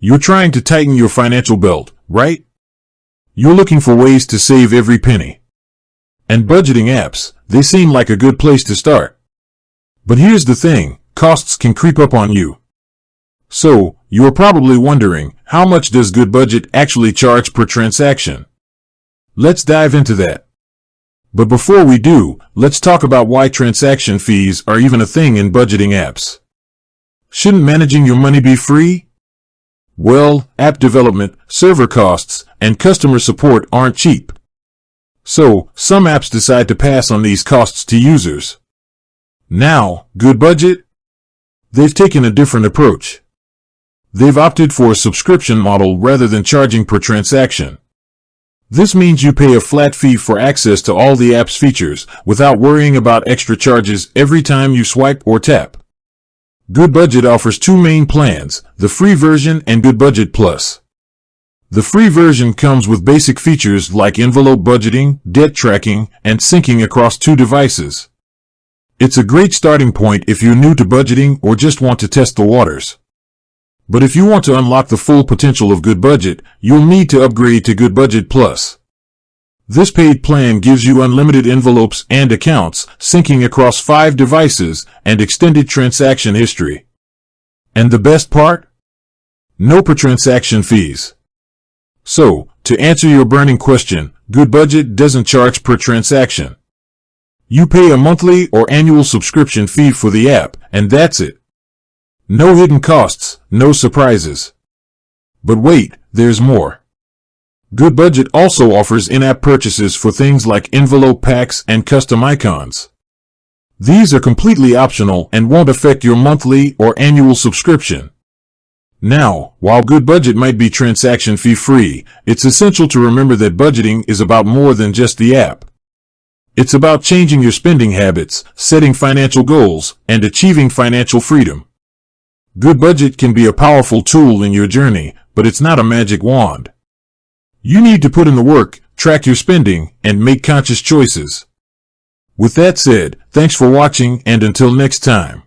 You're trying to tighten your financial belt, right? You're looking for ways to save every penny. And budgeting apps, they seem like a good place to start. But here's the thing, costs can creep up on you. So, you're probably wondering, how much does Goodbudget actually charge per transaction? Let's dive into that. But before we do, let's talk about why transaction fees are even a thing in budgeting apps. Shouldn't managing your money be free? Well, app development, server costs, and customer support aren't cheap. So, some apps decide to pass on these costs to users. Now, Goodbudget? They've taken a different approach. They've opted for a subscription model rather than charging per transaction. This means you pay a flat fee for access to all the app's features without worrying about extra charges every time you swipe or tap. Goodbudget offers two main plans, the free version and Goodbudget Plus. The free version comes with basic features like envelope budgeting, debt tracking, and syncing across two devices. It's a great starting point if you're new to budgeting or just want to test the waters. But if you want to unlock the full potential of Goodbudget, you'll need to upgrade to Goodbudget Plus. This paid plan gives you unlimited envelopes and accounts, syncing across 5 devices, and extended transaction history. And the best part? No per transaction fees. So, to answer your burning question, Goodbudget doesn't charge per transaction. You pay a monthly or annual subscription fee for the app, and that's it. No hidden costs, no surprises. But wait, there's more. Goodbudget also offers in-app purchases for things like envelope packs and custom icons. These are completely optional and won't affect your monthly or annual subscription. Now, while Goodbudget might be transaction fee free, it's essential to remember that budgeting is about more than just the app. It's about changing your spending habits, setting financial goals, and achieving financial freedom. Goodbudget can be a powerful tool in your journey, but it's not a magic wand. You need to put in the work, track your spending, and make conscious choices. With that said, thanks for watching, and until next time.